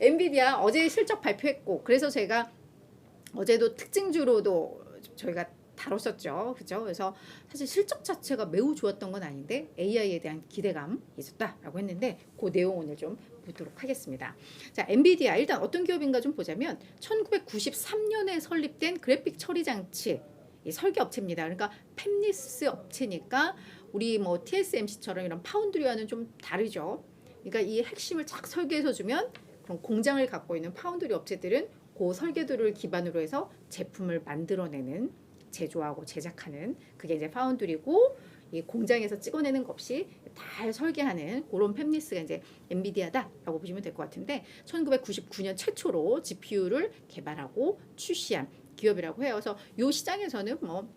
엔비디아 어제 실적 발표했고, 그래서 제가 어제도 특징주로도 저희가 다뤘었죠. 그죠? 그래서 사실 실적 자체가 매우 좋았던 건 아닌데 AI에 대한 기대감이 있었다라고 했는데 그 내용 오늘 좀 보도록 하겠습니다. 자, 엔비디아 일단 어떤 기업인가 좀 보자면 1993년에 설립된 그래픽 처리 장치 이 설계 업체입니다. 그러니까 팹리스 업체니까 우리 뭐 TSMC처럼 이런 파운드리와는 좀 다르죠. 그러니까 이 핵심을 착 설계해서 주면 그런 공장을 갖고 있는 파운드리 업체들은 그 설계도를 기반으로 해서 제품을 만들어내는, 제조하고 제작하는, 그게 이제 파운드리고, 이 공장에서 찍어내는 것 없이 다 설계하는 그런 팹리스가 이제 엔비디아다라고 보시면 될 것 같은데 1999년 최초로 GPU를 개발하고 출시한 기업이라고 해요. 그래서 이 시장에서는 뭐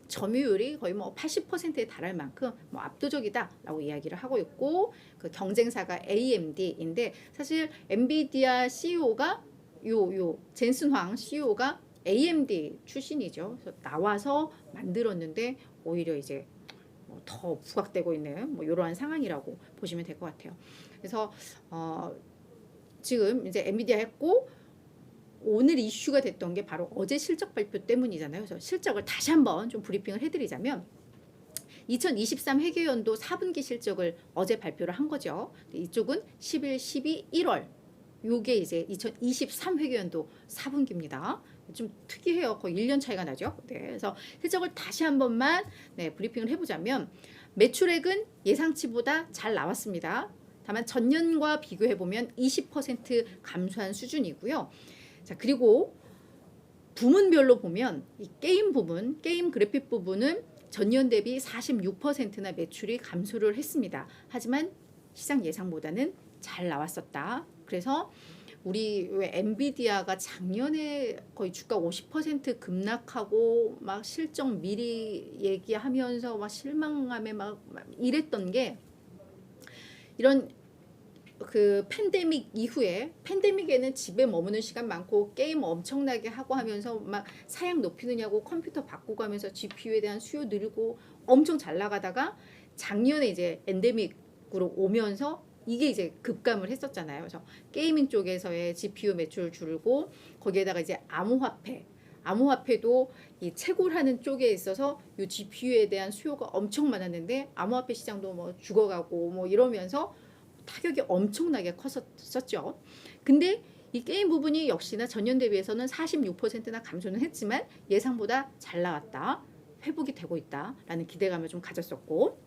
점유율이 거의 뭐 80%에 달할 만큼 뭐 압도적이다라고 이야기를 하고 있고, 그 경쟁사가 AMD인데 사실 엔비디아 CEO가 요 젠슨 황 CEO가 AMD 출신이죠. 그래서 나와서 만들었는데 오히려 이제 더 부각되고 있는 뭐 이러한 상황이라고 보시면 될 것 같아요. 그래서 지금 이제 엔비디아 했고 오늘 이슈가 됐던 게 바로 어제 실적 발표 때문이잖아요. 그래서 실적을 다시 한번 좀 브리핑을 해드리자면 2023 회계연도 4분기 실적을 어제 발표를 한 거죠. 이쪽은 11, 12, 1월 요게 이제 2023 회계연도 4분기입니다. 좀 특이해요. 거의 1년 차이가 나죠. 네, 그래서 실적을 다시 한 번만 브리핑을 해보자면 매출액은 예상치보다 잘 나왔습니다. 다만 전년과 비교해보면 20% 감소한 수준이고요. 자, 그리고 부문별로 보면 이 게임 부분, 게임 그래픽 부분은 전년 대비 46%나 매출이 감소를 했습니다. 하지만 시장 예상보다는 잘 나왔었다. 그래서 우리 왜 엔비디아가 작년에 거의 주가 50% 급락하고 막 실적 미리 얘기하면서 막 실망감에 막 이랬던 게 이런 그 팬데믹 이후에, 팬데믹에는 집에 머무는 시간 많고 게임 엄청나게 하고 하면서 막 사양 높이느냐고 컴퓨터 바꾸고 하면서 GPU에 대한 수요 늘고 엄청 잘 나가다가 작년에 이제 엔데믹으로 오면서 이게 이제 급감을 했었잖아요. 그래서 게이밍 쪽에서의 GPU 매출 줄고 거기에다가 이제 암호화폐도 이 채굴하는 쪽에 있어서 이 GPU에 대한 수요가 엄청 많았는데 암호화폐 시장도 뭐 죽어가고 뭐 이러면서 타격이 엄청나게 컸었죠. 근데 이 게임 부분이 역시나 전년 대비해서는 46%나 감소는 했지만 예상보다 잘 나왔다, 회복이 되고 있다라는 기대감을 좀 가졌었고,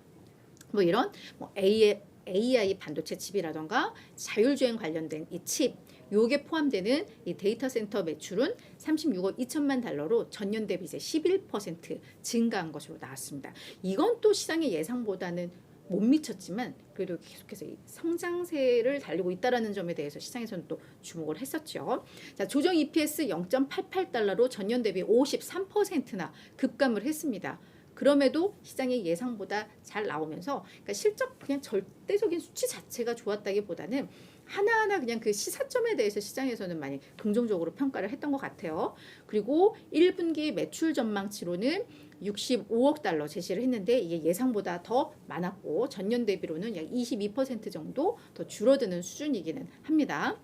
뭐 이런 뭐 AI 반도체 칩이라던가 자율주행 관련된 이 칩, 요게 포함되는 이 데이터 센터 매출은 36억 2천만 달러로 전년 대비 이제 11% 증가한 것으로 나왔습니다. 이건 또 시장의 예상보다는 못 미쳤지만 그래도 계속해서 이 성장세를 달리고 있다는 점에 대해서 시장에서는 또 주목을 했었죠. 자, 조정 EPS 0.88달러로 전년 대비 53%나 급감을 했습니다. 그럼에도 시장의 예상보다 잘 나오면서 그러니까 실적 그냥 절대적인 수치 자체가 좋았다기보다는 하나하나 그냥 그 시사점에 대해서 시장에서는 많이 긍정적으로 평가를 했던 것 같아요. 그리고 1분기 매출 전망치로는 65억 달러 제시를 했는데 이게 예상보다 더 많았고 전년 대비로는 약 22% 정도 더 줄어드는 수준이기는 합니다.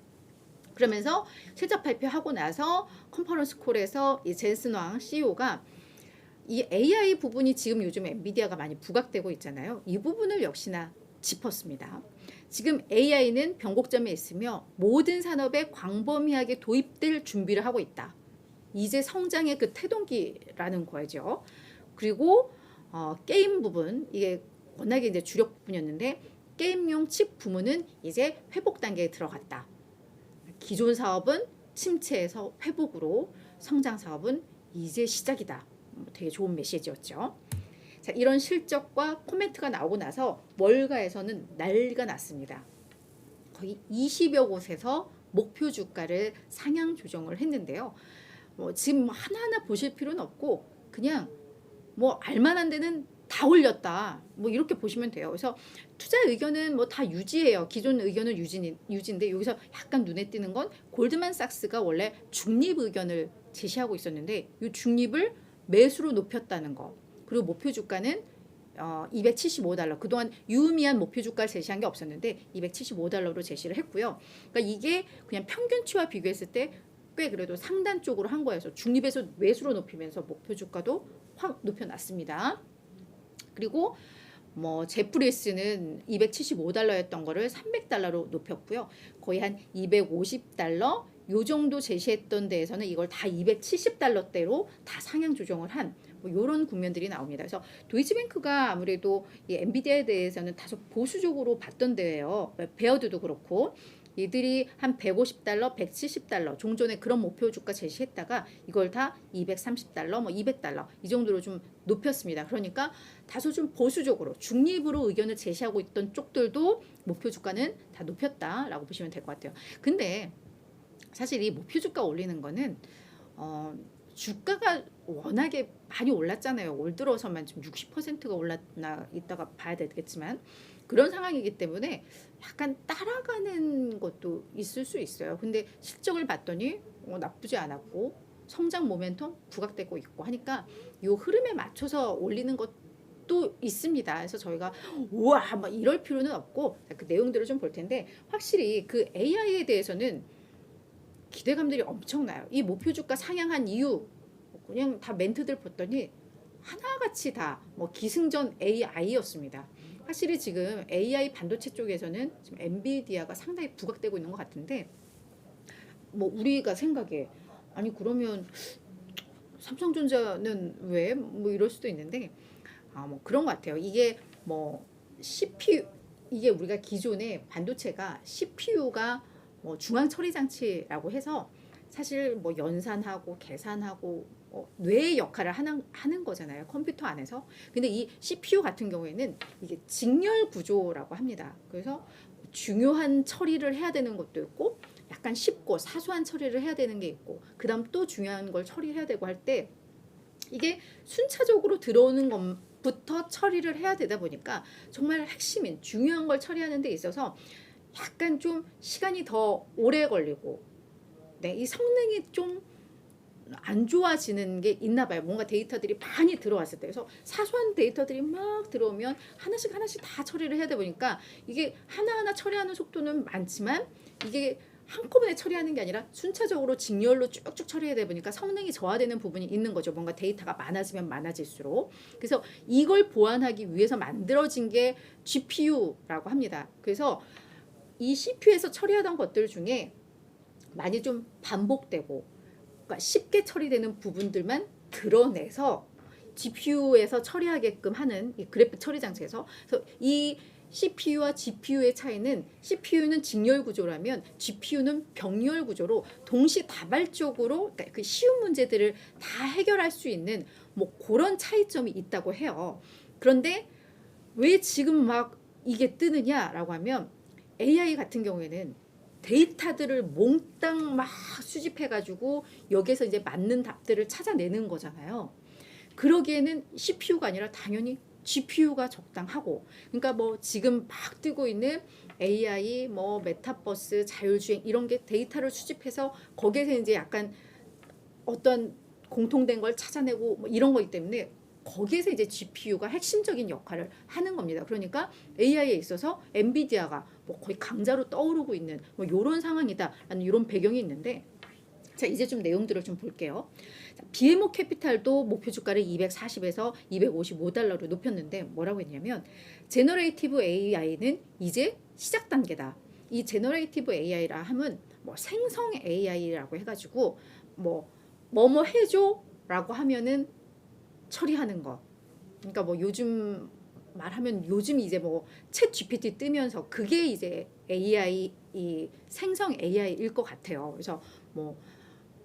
그러면서 실적 발표하고 나서 컨퍼런스 콜에서 이 젠슨 황 CEO가 이 AI 부분이 지금 요즘 엔비디아가 많이 부각되고 있잖아요. 이 부분을 역시나 짚었습니다. 지금 AI는 변곡점에 있으며 모든 산업에 광범위하게 도입될 준비를 하고 있다. 이제 성장의 그 태동기라는 거죠. 그리고 게임 부분, 이게 워낙에 이제 주력 부분이었는데 게임용 칩 부문은 이제 회복 단계에 들어갔다. 기존 사업은 침체에서 회복으로, 성장 사업은 이제 시작이다. 되게 좋은 메시지였죠. 자, 이런 실적과 코멘트가 나오고 나서 월가에서는 난리가 났습니다. 거의 20여 곳에서 목표 주가를 상향 조정을 했는데요. 지금 하나하나 보실 필요는 없고 그냥 뭐 알만한 데는 다 올렸다. 뭐 이렇게 보시면 돼요. 그래서 투자 의견은 뭐 다 유지해요. 기존 의견은 유지인데 여기서 약간 눈에 띄는 건 골드만삭스가 원래 중립 의견을 제시하고 있었는데 이 중립을 매수로 높였다는 거. 그리고 목표 주가는 $275. 그동안 유의미한 목표 주가를 제시한 게 없었는데 $275로 제시를 했고요. 그러니까 이게 그냥 평균치와 비교했을 때 꽤 그래도 상단 쪽으로 한 거여서 중립에서 외수로 높이면서 목표 주가도 확 높여놨습니다. 그리고 뭐 제프리스는 $275였던 거를 $300로 높였고요. 거의 한 $250 요 정도 제시했던 데에서는 이걸 다 $270대로 다 상향 조정을 한 뭐 이런 국면들이 나옵니다. 그래서 도이치뱅크가 아무래도 이 엔비디아에 대해서는 다소 보수적으로 봤던 데예요. 베어드도 그렇고 얘들이 한 $150, $170 종전에 그런 목표 주가 제시했다가 이걸 다 $230, 뭐 $200 이 정도로 좀 높였습니다. 그러니까 다소 좀 보수적으로 중립으로 의견을 제시하고 있던 쪽들도 목표 주가는 다 높였다라고 보시면 될 것 같아요. 근데 사실 이 목표 주가 올리는 거는 주가가 워낙에 많이 올랐잖아요. 올 들어서만 좀 60%가 올랐나 이따가 봐야 되겠지만 그런 상황이기 때문에 약간 따라가는 것도 있을 수 있어요. 근데 실적을 봤더니 나쁘지 않았고 성장 모멘텀 부각되고 있고 하니까 이 흐름에 맞춰서 올리는 것도 있습니다. 그래서 저희가 우와 막 이럴 필요는 없고 그 내용들을 좀 볼 텐데 확실히 그 AI에 대해서는 기대감들이 엄청나요. 이 목표 주가 상향한 이유 그냥 다 멘트들 봤더니 하나같이 다 뭐 기승전 AI였습니다. 확실히 지금 AI 반도체 쪽에서는 지금 엔비디아가 상당히 부각되고 있는 것 같은데 뭐 우리가 생각에 아니 그러면 삼성전자는 왜 뭐 이럴 수도 있는데 뭐 그런 것 같아요. 이게 뭐 CPU 이게 우리가 기존에 반도체가 CPU가 뭐 중앙 처리 장치라고 해서 사실 뭐 연산하고 계산하고 뇌의 역할을 하는 거잖아요. 컴퓨터 안에서. 근데 이 CPU 같은 경우에는 이게 직렬 구조라고 합니다. 그래서 중요한 처리를 해야 되는 것도 있고 약간 쉽고 사소한 처리를 해야 되는 게 있고 그다음 또 중요한 걸 처리해야 되고 할 때 이게 순차적으로 들어오는 것부터 처리를 해야 되다 보니까 정말 핵심인 중요한 걸 처리하는 데 있어서 약간 좀 시간이 더 오래 걸리고 이 성능이 좀 안 좋아지는 게 있나 봐요. 뭔가 데이터들이 많이 들어왔을 때. 그래서 사소한 데이터들이 막 들어오면 하나씩 다 처리를 해야 되 보니까 이게 하나하나 처리하는 속도는 많지만 이게 한꺼번에 처리하는 게 아니라 순차적으로 직렬로 쭉쭉 처리해야 되다 보니까 성능이 저하되는 부분이 있는 거죠. 뭔가 데이터가 많아지면 많아질수록. 그래서 이걸 보완하기 위해서 만들어진 게 GPU라고 합니다. 그래서 이 CPU에서 처리하던 것들 중에 많이 좀 반복되고 그러니까 쉽게 처리되는 부분들만 드러내서 GPU에서 처리하게끔 하는 이 그래픽 처리 장치에서 그래서 이 CPU와 GPU의 차이는 CPU는 직렬 구조라면 GPU는 병렬 구조로 동시다발적으로 그러니까 그 쉬운 문제들을 다 해결할 수 있는 뭐 그런 차이점이 있다고 해요. 그런데 왜 지금 막 이게 뜨느냐라고 하면 AI 같은 경우에는 데이터들을 몽땅 막 수집해가지고 여기서 이제 맞는 답들을 찾아내는 거잖아요. 그러기에는 CPU가 아니라 당연히 GPU가 적당하고 그러니까 뭐 지금 막 뜨고 있는 AI 뭐 메타버스 자율주행 이런 게 데이터를 수집해서 거기에서 이제 약간 어떤 공통된 걸 찾아내고 뭐 이런 거기 때문에 거기에서 이제 GPU가 핵심적인 역할을 하는 겁니다. 그러니까 AI에 있어서 엔비디아가 뭐 거의 강자로 떠오르고 있는 뭐 이런 상황이다라는 이런 배경이 있는데 자 이제 좀 내용들을 좀 볼게요. BMO 캐피탈도 목표 주가를 240에서 $255로 높였는데 뭐라고 했냐면 제너레이티브 AI는 이제 시작 단계다. 이 제너레이티브 AI라 하면 뭐 생성 AI라고 해가지고 뭐뭐 해줘라고 하면은 처리하는 거. 그러니까 뭐 요즘 말하면 요즘 이제 뭐 챗 GPT 뜨면서 그게 이제 AI 이 생성 AI일 것 같아요. 그래서 뭐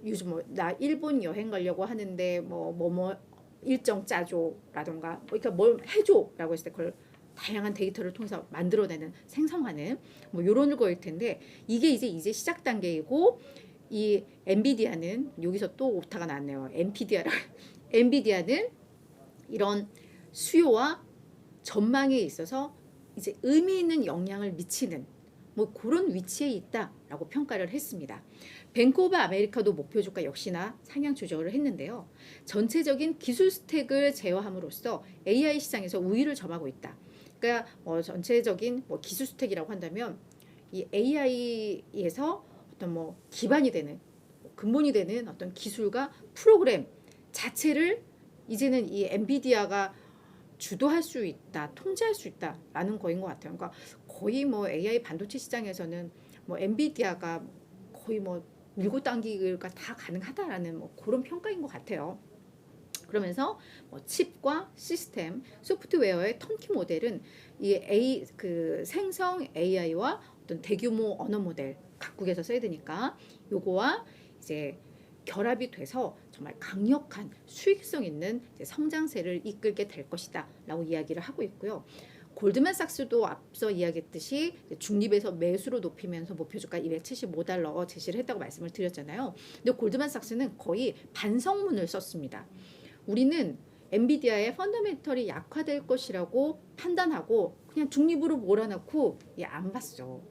요즘 뭐 나 일본 여행 가려고 하는데 뭐 일정 짜줘라던가 뭐 그러니까 뭘 해줘라고 했을 때 그걸 다양한 데이터를 통해서 만들어내는 생성하는 뭐 요런 거일 텐데 이게 이제 시작 단계이고 이 엔비디아는 여기서 또 오타가 났네요. 엔비디아는 이런 수요와 전망에 있어서 이제 의미 있는 영향을 미치는 뭐 그런 위치에 있다라고 평가를 했습니다. 뱅크 오브 아메리카도 목표 주가 역시나 상향 조정을 했는데요. 전체적인 기술 스택을 제어함으로써 AI 시장에서 우위를 점하고 있다. 그러니까 전체적인 기술 스택이라고 한다면 이 AI에서 어떤 기반이 되는 근본이 되는 어떤 기술과 프로그램 자체를 이제는 이 엔비디아가 주도할 수 있다, 통제할 수 있다라는 거인 것 같아요. 그러니까 거의 AI 반도체 시장에서는 엔비디아가 거의 밀고 당기기가 다 가능하다라는 그런 평가인 것 같아요. 그러면서 칩과 시스템, 소프트웨어의 턴키 모델은 이 생성 AI와 어떤 대규모 언어 모델 각국에서 써야 되니까 요거와 이제 결합이 돼서 정말 강력한 수익성 있는 성장세를 이끌게 될 것이다라고 이야기를 하고 있고요. 골드만삭스도 앞서 이야기했듯이 중립에서 매수로 높이면서 목표주가 275달러 제시를 했다고 말씀을 드렸잖아요. 근데 골드만삭스는 거의 반성문을 썼습니다. 우리는 엔비디아의 펀더멘털이 약화될 것이라고 판단하고 그냥 중립으로 몰아넣고 안 봤어.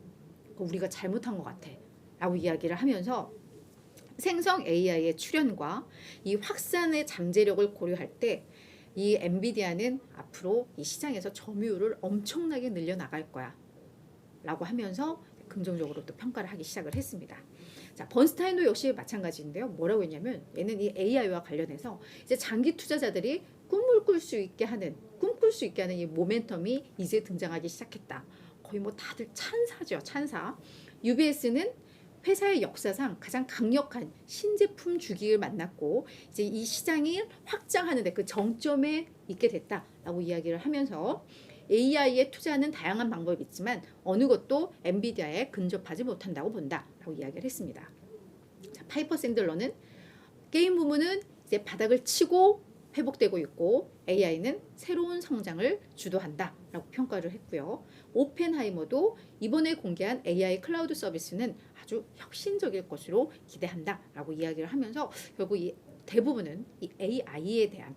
우리가 잘못한 것 같아. 라고 이야기를 하면서 생성 AI의 출현과 이 확산의 잠재력을 고려할 때 이 엔비디아는 앞으로 이 시장에서 점유율을 엄청나게 늘려나갈 거야 라고 하면서 긍정적으로 또 평가를 하기 시작을 했습니다. 자, 번스타인도 역시 마찬가지인데요. 뭐라고 했냐면 얘는 이 AI와 관련해서 이제 장기 투자자들이 꿈꿀 수 있게 하는 이 모멘텀이 이제 등장하기 시작했다. 거의 다들 찬사죠. 찬사. UBS는 회사의 역사상 가장 강력한 신제품 주기를 만났고 이제 이 시장이 확장하는데 그 정점에 있게 됐다라고 이야기를 하면서 AI에 투자하는 다양한 방법이 있지만 어느 것도 엔비디아에 근접하지 못한다고 본다라고 이야기를 했습니다. 자, 파이퍼 샌들러는 게임 부문은 이제 바닥을 치고 회복되고 있고 AI는 새로운 성장을 주도한다라고 평가를 했고요. 오펜하이머도 이번에 공개한 AI 클라우드 서비스는 아주 혁신적일 것으로 기대한다라고 이야기를 하면서 결국 이 대부분은 이 AI에 대한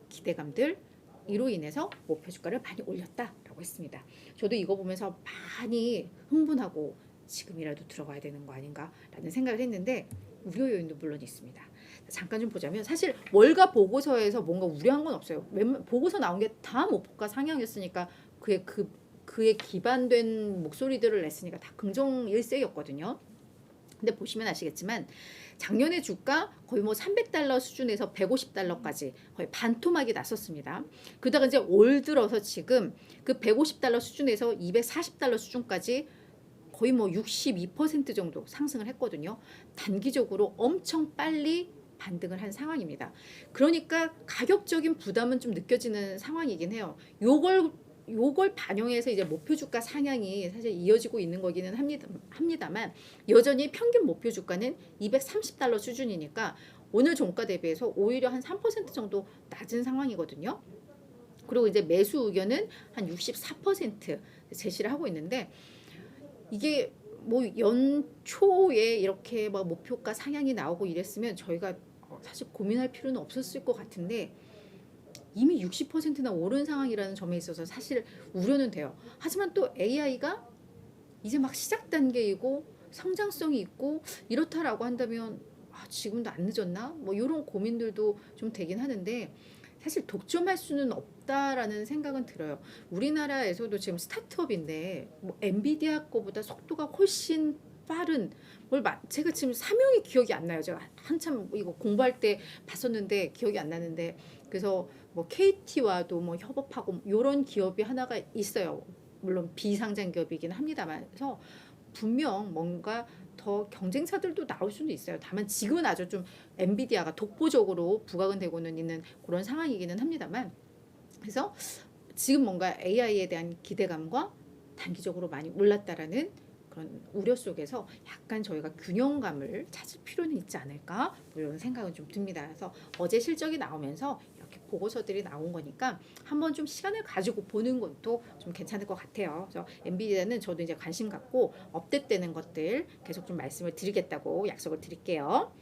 기대감들 이로 인해서 목표 주가를 많이 올렸다라고 했습니다. 저도 이거 보면서 많이 흥분하고 지금이라도 들어가야 되는 거 아닌가라는 생각을 했는데 우려 요인도 물론 있습니다. 잠깐 좀 보자면 사실 월가 보고서에서 뭔가 우려한 건 없어요. 보고서 나온 게 다 목표가 상향이었으니까 그에 기반된 목소리들을 냈으니까 다 긍정 일색이었거든요. 근데 보시면 아시겠지만 작년에 주가 거의 300달러 수준에서 150달러까지 거의 반토막이 났었습니다. 그러다가 이제 올 들어서 지금 그 150달러 수준에서 240달러 수준까지 거의 62% 정도 상승을 했거든요. 단기적으로 엄청 빨리 반등을 한 상황입니다. 그러니까 가격적인 부담은 좀 느껴지는 상황이긴 해요. 요걸 반영해서 이제 목표 주가 상향이 사실 이어지고 있는 거기는 합니다만 여전히 평균 목표 주가는 230달러 수준이니까 오늘 종가 대비해서 오히려 한 3% 정도 낮은 상황이거든요. 그리고 이제 매수 의견은 한 64% 제시를 하고 있는데 이게 연초에 이렇게 목표가 상향이 나오고 이랬으면 저희가 사실 고민할 필요는 없었을 것 같은데 이미 60%나 오른 상황이라는 점에 있어서 사실 우려는 돼요. 하지만 또 AI가 이제 막 시작 단계이고 성장성이 있고 이렇다라고 한다면 지금도 안 늦었나? 이런 고민들도 좀 되긴 하는데 사실 독점할 수는 없다라는 생각은 들어요. 우리나라에서도 지금 스타트업인데 엔비디아 거보다 속도가 훨씬 빠른 제가 지금 사명이 기억이 안 나요. 제가 한참 이거 공부할 때 봤었는데 기억이 안 나는데 그래서 KT와도 협업하고 이런 기업이 하나가 있어요. 물론 비상장 기업이긴 합니다만 그래서 분명 뭔가 더 경쟁사들도 나올 수는 있어요. 다만 지금은 아주 좀 엔비디아가 독보적으로 부각은 되고는 있는 그런 상황이기는 합니다만 그래서 지금 뭔가 AI에 대한 기대감과 단기적으로 많이 올랐다라는 그런 우려 속에서 약간 저희가 균형감을 찾을 필요는 있지 않을까 이런 생각은 좀 듭니다. 그래서 어제 실적이 나오면서 이렇게 보고서들이 나온 거니까 한번 좀 시간을 가지고 보는 것도 좀 괜찮을 것 같아요. 그래서 엔비디아는 저도 이제 관심 갖고 업데이트되는 것들 계속 좀 말씀을 드리겠다고 약속을 드릴게요.